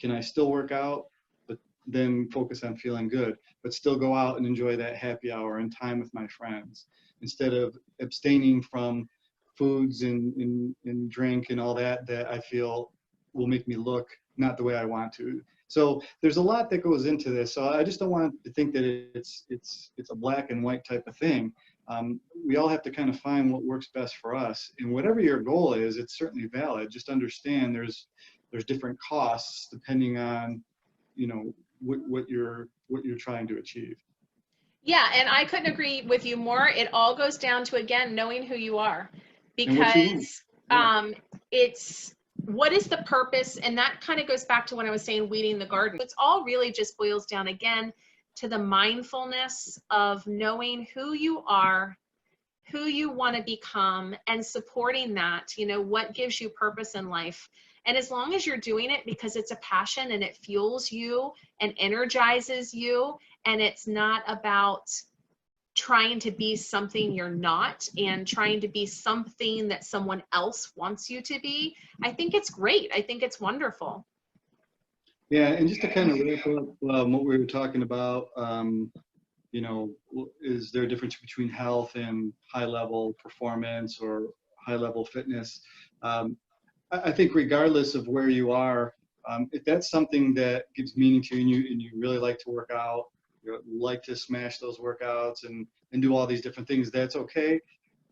Can I still work out, but then focus on feeling good, but still go out and enjoy that happy hour and time with my friends, instead of abstaining from foods and drink and all that I feel will make me look not the way I want to. So there's a lot that goes into this. So I just don't want to think that it's a black and white type of thing. We all have to kind of find what works best for us. And whatever your goal is, it's certainly valid. Just understand there's different costs depending on, you know, what you're trying to achieve. Yeah, and I couldn't agree with you more. It all goes down to, again, knowing who you are, And what you want. because Yeah. it's what is the purpose, and that kind of goes back to when I was saying weeding the garden. It's all really just boils down again to the mindfulness of knowing who you are, who you want to become, and supporting that, you know, what gives you purpose in life. And as long as you're doing it because it's a passion and it fuels you and energizes you, and it's not about trying to be something you're not and trying to be something that someone else wants you to be, I think it's great. I think it's wonderful. Yeah, and just to kind of wrap up what we were talking about, you know, is there a difference between health and high-level performance or high-level fitness? I think regardless of where you are, if that's something that gives meaning to you and you really like to work out, you like to smash those workouts and do all these different things, that's okay.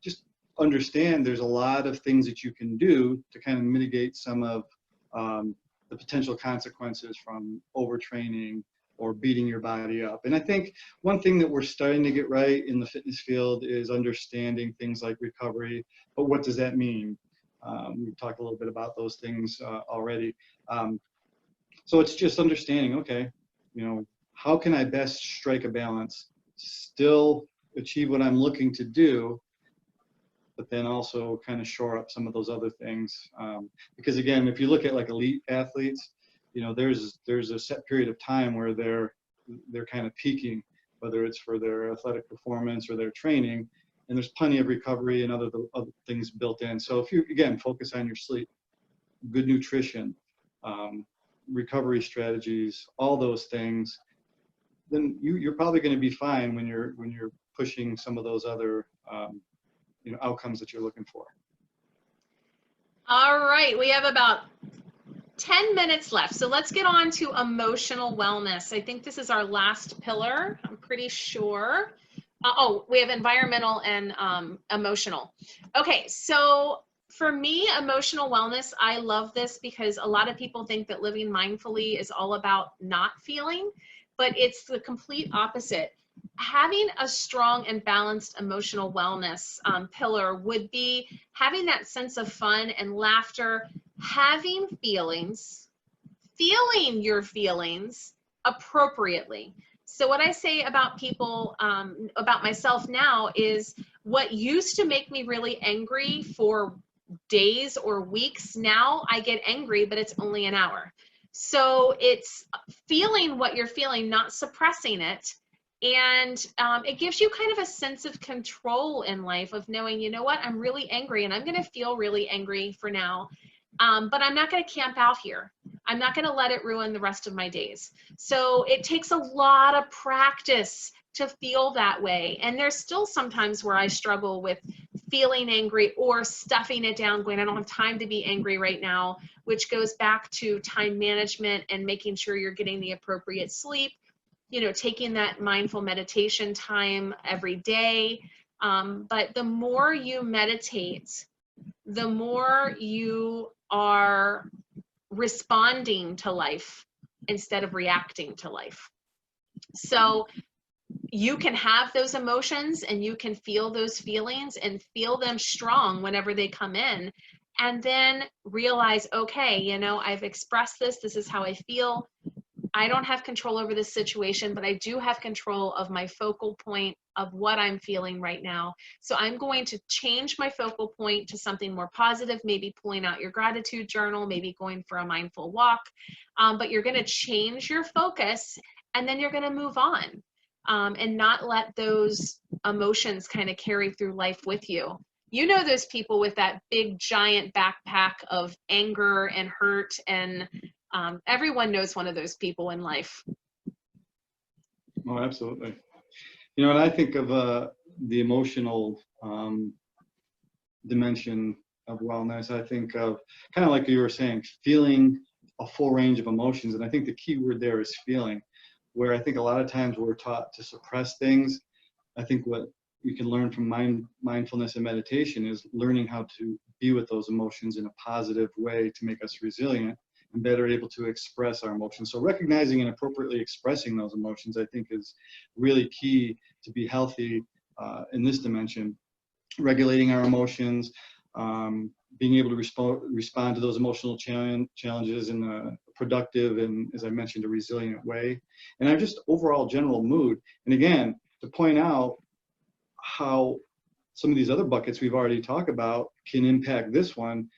Just understand there's a lot of things that you can do to kind of mitigate some of the potential consequences from overtraining or beating your body up. And I think one thing that we're starting to get right in the fitness field is understanding things like recovery, but what does that mean? We've talked a little bit about those things already. So it's just understanding, okay, you know, how can I best strike a balance, still achieve what I'm looking to do, but then also kind of shore up some of those other things. Because again, if you look at like elite athletes, you know, there's a set period of time where they're kind of peaking, whether it's for their athletic performance or their training, and there's plenty of recovery and other things built in. So if you, again, focus on your sleep, good nutrition, recovery strategies, all those things, then you're probably going to be fine when you're pushing some of those other you know, outcomes that you're looking for. All right, we have about 10 minutes left. So let's get on to emotional wellness. I think this is our last pillar, I'm pretty sure. Oh, we have environmental and emotional. Okay, so for me, emotional wellness, I love this because a lot of people think that living mindfully is all about not feeling, but it's the complete opposite. Having a strong and balanced emotional wellness pillar would be having that sense of fun and laughter, having feelings, feeling your feelings appropriately. So what I say about people, about myself now, is what used to make me really angry for days or weeks, now I get angry, but it's only an hour. So it's feeling what you're feeling, not suppressing it. And it gives you kind of a sense of control in life of knowing, you know what, I'm really angry and I'm going to feel really angry for now. But I'm not going to camp out here. I'm not going to let it ruin the rest of my days. So it takes a lot of practice to feel that way. And there's still sometimes where I struggle with feeling angry or stuffing it down, going, I don't have time to be angry right now, which goes back to time management and making sure you're getting the appropriate sleep, you know, taking that mindful meditation time every day. But the more you meditate, the more you are responding to life instead of reacting to life. So you can have those emotions and you can feel those feelings and feel them strong whenever they come in. and then realize, okay, you know, I've expressed this. This is how I feel. I don't have control over this situation, but I do have control of my focal point of what I'm feeling right now. So I'm going to change my focal point to something more positive, maybe pulling out your gratitude journal, maybe going for a mindful walk. But you're going to change your focus, and then you're going to move on, and not let those emotions kind of carry through life with you. You know, those people with that big giant backpack of anger and hurt, and everyone knows one of those people in life. Oh, absolutely. You know, and I think of the emotional dimension of wellness. I think of kind of like you were saying, feeling a full range of emotions. And I think the key word there is feeling, where I think a lot of times we're taught to suppress things. I think what we can learn from mindfulness and meditation is learning how to be with those emotions in a positive way to make us resilient and better able to express our emotions. So recognizing and appropriately expressing those emotions, I think, is really key to be healthy in this dimension. Regulating our emotions, being able to respond to those emotional challenges in a productive and, as I mentioned, a resilient way. And our just overall general mood. And again, to point out how some of these other buckets we've already talked about can impact this one.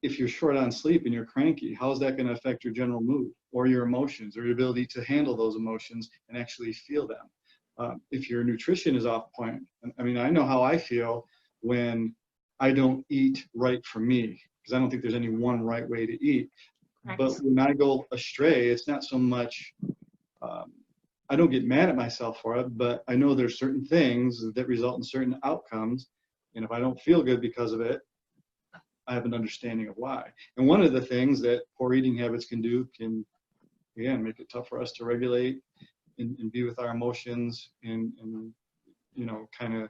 If you're short on sleep and you're cranky, how is that going to affect your general mood or your emotions or your ability to handle those emotions and actually feel them? If your nutrition is off point, I mean, I know how I feel when I don't eat right for me, because I don't think there's any one right way to eat. Correct. But when I go astray, it's not so much, I don't get mad at myself for it, but I know there's certain things that result in certain outcomes. And if I don't feel good because of it, I have an understanding of why. And one of the things that poor eating habits can do can, again, make it tough for us to regulate and be with our emotions and you know, kind of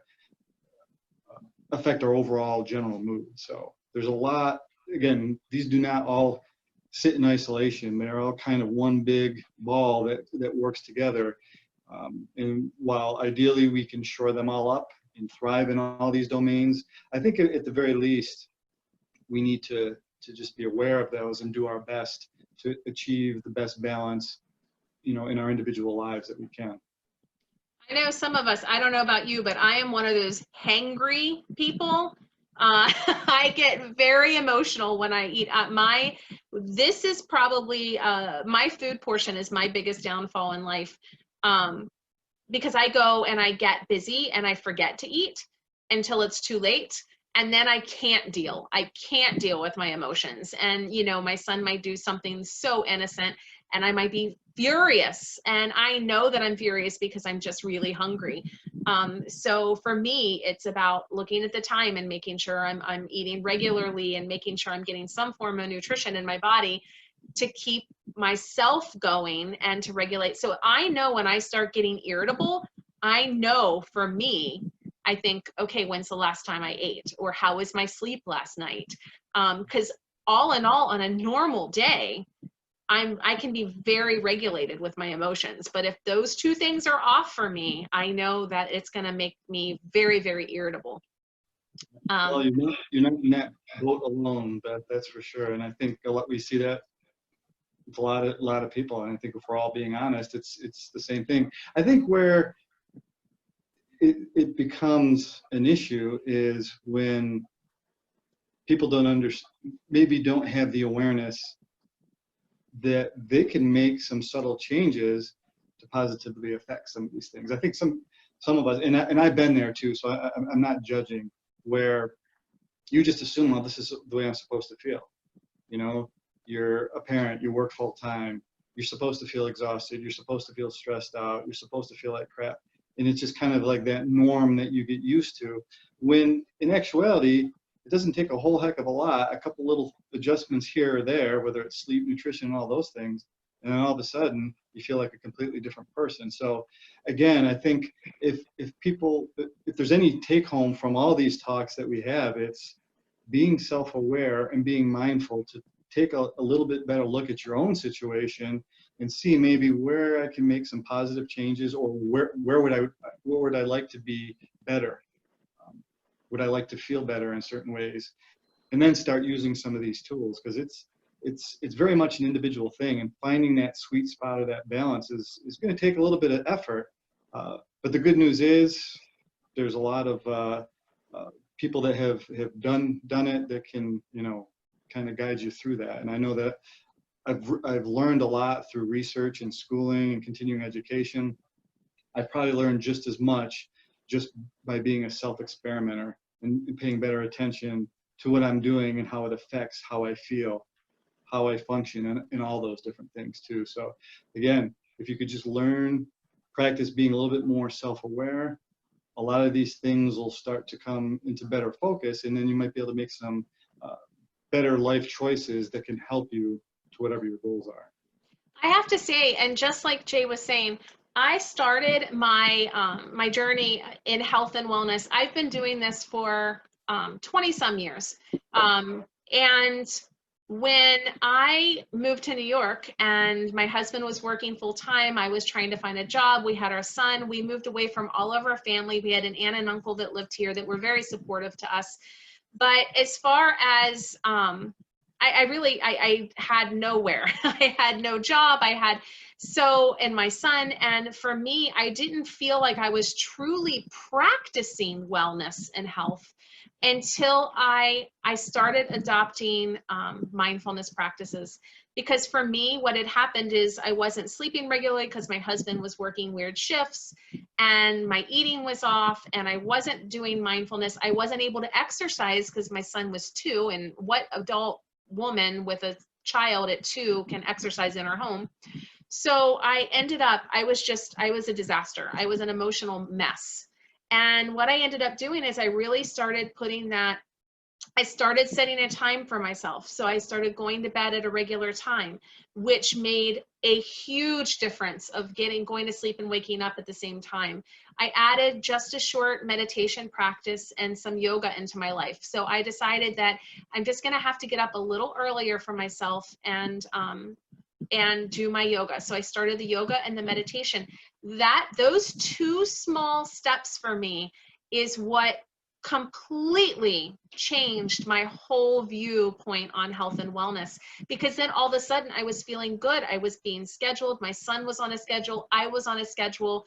affect our overall general mood. So there's a lot, again, these do not all sit in isolation. They're all kind of one big ball that works together. And while ideally we can shore them all up and thrive in all these domains, I think at the very least, we need to just be aware of those and do our best to achieve the best balance, you know, in our individual lives that we can. I know some of us, I don't know about you, but I am one of those hangry people. I get very emotional when I eat. This is probably, my food portion is my biggest downfall in life, because I go and I get busy and I forget to eat until it's too late. And then I can't deal with my emotions. And, you know, my son might do something so innocent and I might be furious. And I know that I'm furious because I'm just really hungry. So for me, it's about looking at the time and making sure I'm eating regularly and making sure I'm getting some form of nutrition in my body to keep myself going and to regulate. So I know when I start getting irritable, I know for me, I think, okay, when's the last time I ate? Or how was my sleep last night? Because all in all, on a normal day, I can be very regulated with my emotions. But if those two things are off for me, I know that it's going to make me very, very irritable. Well, you're not in that boat alone, Beth, that's for sure. And I think we see that with a lot of people. And I think if we're all being honest, it's the same thing. I think where it becomes an issue is when people maybe don't have the awareness that they can make some subtle changes to positively affect some of these things. I think some of us, and I've been there too, so I'm not judging, where you just assume, well, this is the way I'm supposed to feel. You know, you're a parent, you work full time, you're supposed to feel exhausted, you're supposed to feel stressed out, you're supposed to feel like crap. And it's just kind of like that norm that you get used to, when in actuality, it doesn't take a whole heck of a lot, a couple little adjustments here or there, whether it's sleep, nutrition, and all those things, and then all of a sudden you feel like a completely different person. So again, I think if there's any take home from all these talks that we have, it's being self-aware and being mindful to take a little bit better look at your own situation and see maybe where I can make some positive changes, or where would I like to be better? Would I like to feel better in certain ways? and then start using some of these tools, because it's very much an individual thing, and finding that sweet spot of that balance is going to take a little bit of effort. But the good news is there's a lot of people that have done it that can, you know, kind of guide you through that. And I know that I've learned a lot through research and schooling and continuing education. I've probably learned just as much just by being a self-experimenter and paying better attention to what I'm doing and how it affects how I feel, how I function, and all those different things too. So again, if you could just learn, practice being a little bit more self-aware, a lot of these things will start to come into better focus, and then you might be able to make some better life choices that can help you to whatever your goals are. I have to say, and just like Jay was saying, I started my my journey in health and wellness. I've been doing this for 20 some years. And when I moved to New York and my husband was working full time, I was trying to find a job. We had our son. We moved away from all of our family. We had an aunt and uncle that lived here that were very supportive to us. But as far as I had nowhere. I had no job. And my son, and for me, I didn't feel like I was truly practicing wellness and health until I started adopting mindfulness practices. Because for me, what had happened is I wasn't sleeping regularly because my husband was working weird shifts and my eating was off, and I wasn't doing mindfulness. I wasn't able to exercise because my son was 2, and what adult woman with a child at 2 can exercise in her home? So I ended up, I was a disaster. I was an emotional mess. And what I ended up doing is I really started I started setting a time for myself. So I started going to bed at a regular time, which made a huge difference of going to sleep and waking up at the same time. I added just a short meditation practice and some yoga into my life. So I decided that I'm just going to have to get up a little earlier for myself and do my yoga. So I started the yoga and the meditation. Those 2 small steps for me is what completely changed my whole viewpoint on health and wellness, because then all of a sudden I was feeling good. I was being scheduled. My son was on a schedule. I was on a schedule.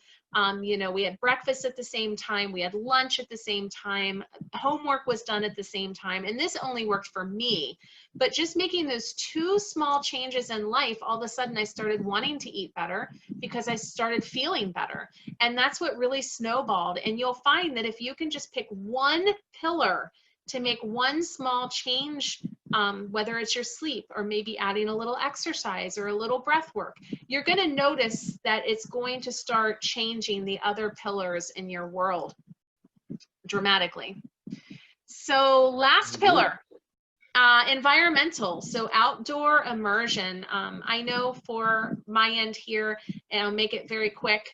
You know, we had breakfast at the same time. We had lunch at the same time. Homework was done at the same time. And this only worked for me. But just making those 2 small changes in life, all of a sudden I started wanting to eat better because I started feeling better. And that's what really snowballed. And you'll find that if you can just pick one pillar to make one small change, whether it's your sleep or maybe adding a little exercise or a little breath work, you're going to notice that it's going to start changing the other pillars in your world dramatically. So last pillar, environmental, so outdoor immersion. I know for my end here, and I'll make it very quick,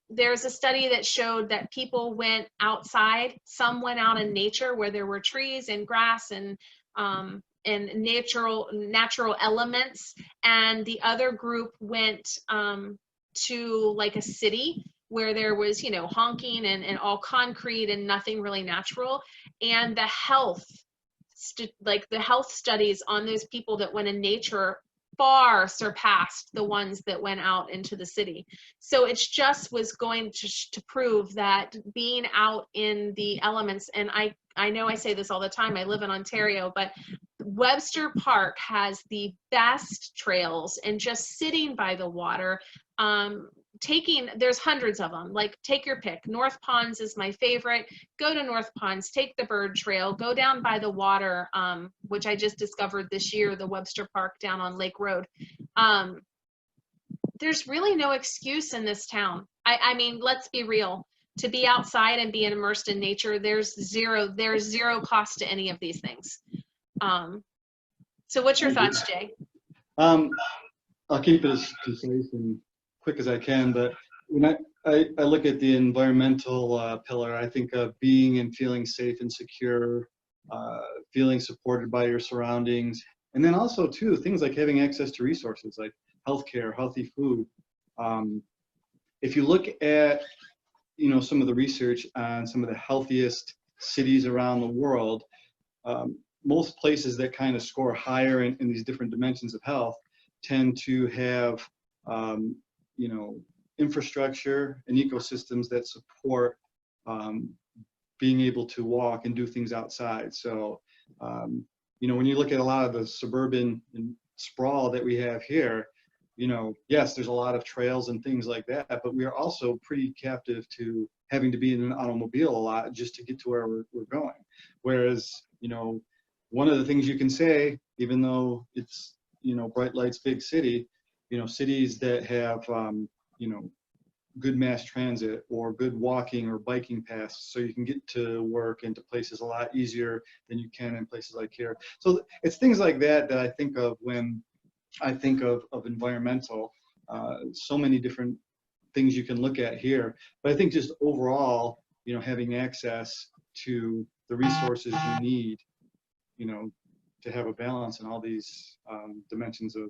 there's a study that showed that people went outside. Some went out in nature where there were trees and grass and natural elements, and the other group went to like a city where there was, you know, honking and all concrete and nothing really natural. And the health studies on those people that went in nature far surpassed the ones that went out into the city. So it just was going to prove that being out in the elements, and I know I say this all the time, I live in Ontario, but Webster Park has the best trails, and just sitting by the water, there's hundreds of them. Like, take your pick. North Ponds is my favorite. Go to North Ponds, take the bird trail, go down by the water, which I just discovered this year, the Webster Park down on Lake Road. There's really no excuse in this town. I mean, let's be real. To be outside and be immersed in nature, there's zero cost to any of these things. So what's your thoughts, Jay? I'll keep it as concise and quick as I can, but when I look at the environmental pillar, I think of being and feeling safe and secure, feeling supported by your surroundings, and then also too things like having access to resources like healthcare, healthy food. If you look at, you know, some of the research on some of the healthiest cities around the world, most places that kind of score higher in these different dimensions of health tend to have, you know, infrastructure and ecosystems that support being able to walk and do things outside. So, you know, when you look at a lot of the suburban sprawl that we have here, you know, yes, there's a lot of trails and things like that, but we are also pretty captive to having to be in an automobile a lot just to get to where we're going. Whereas, you know, one of the things you can say, even though it's, you know, bright lights, big city, you know, cities that have, you know, good mass transit or good walking or biking paths, so you can get to work and to places a lot easier than you can in places like here. So it's things like that that I think of when I think of environmental. So many different things you can look at here, but I think just overall, you know, having access to the resources you need, you know, to have a balance in all these dimensions of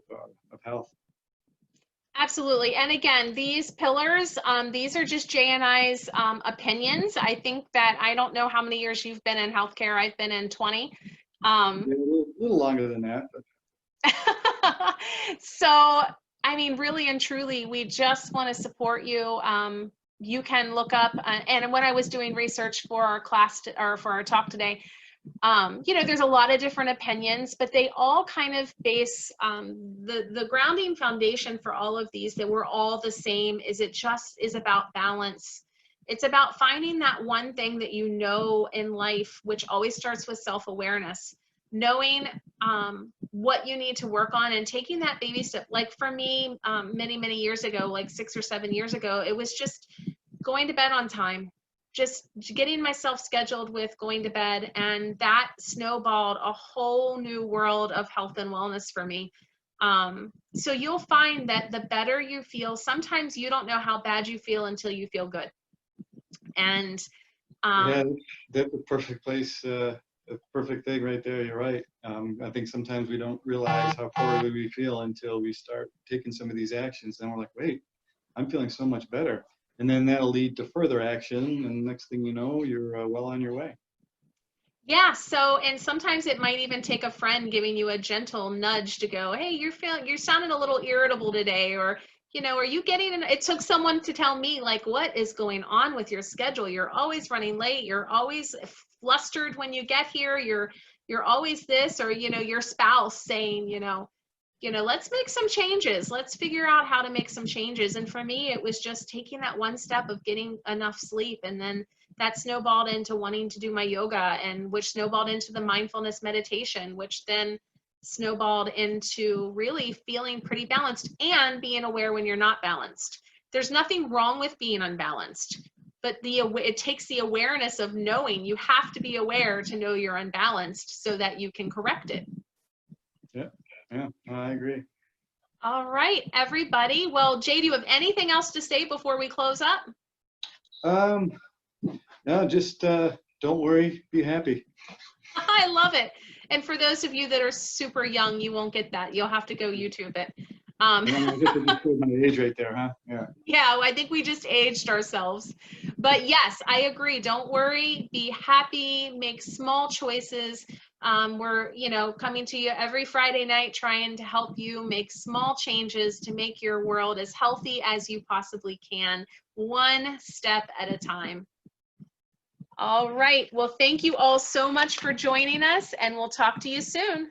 health. Absolutely. And again, these pillars, these are just Jay and I's opinions. I think that I don't know how many years you've been in healthcare. I've been in 20. Yeah, a little longer than that. But. So, I mean, really and truly, we just want to support you. You can look up, and when I was doing research for our class or for our talk today, you know, there's a lot of different opinions, but they all kind of base the grounding foundation for all of these, that we're all the same, is it just is about balance. It's about finding that one thing that you know in life, which always starts with self-awareness, knowing what you need to work on and taking that baby step. Like for me, many years ago, like 6 or 7 years ago, it was just going to bed on time, just getting myself scheduled with going to bed, and that snowballed a whole new world of health and wellness for me. So you'll find that the better you feel, sometimes you don't know how bad you feel until you feel good. And yeah, that's the perfect place, a perfect thing right there. You're right. I think sometimes we don't realize how poorly we feel until we start taking some of these actions. Then we're like, wait, I'm feeling so much better. And then that'll lead to further action. And next thing you know, you're well on your way. yeah, so, and sometimes it might even take a friend giving you a gentle nudge to go, hey, you're sounding a little irritable today, or, you know, are you getting it took someone to tell me, like, what is going on with your schedule? You're always running late. You're always flustered when you get here. You're always this, or, you know, your spouse saying, let's make some changes. Let's figure out how to make some changes. And for me, it was just taking that one step of getting enough sleep. And then that snowballed into wanting to do my yoga, and which snowballed into the mindfulness meditation, which then snowballed into really feeling pretty balanced and being aware when you're not balanced. There's nothing wrong with being unbalanced, but it takes the awareness of knowing. You have to be aware to know you're unbalanced so that you can correct it. Yeah, I agree. All right, everybody. Well, Jay, do you have anything else to say before we close up? No, just don't worry, be happy. I love it. And for those of you that are super young, you won't get that. You'll have to go YouTube it. I guess I just showed my age right there, huh? Yeah. Yeah, I think we just aged ourselves. But yes, I agree. Don't worry. Be happy. Make small choices. We're, coming to you every Friday night trying to help you make small changes to make your world as healthy as you possibly can, one step at a time. All right. Well, thank you all so much for joining us, and we'll talk to you soon.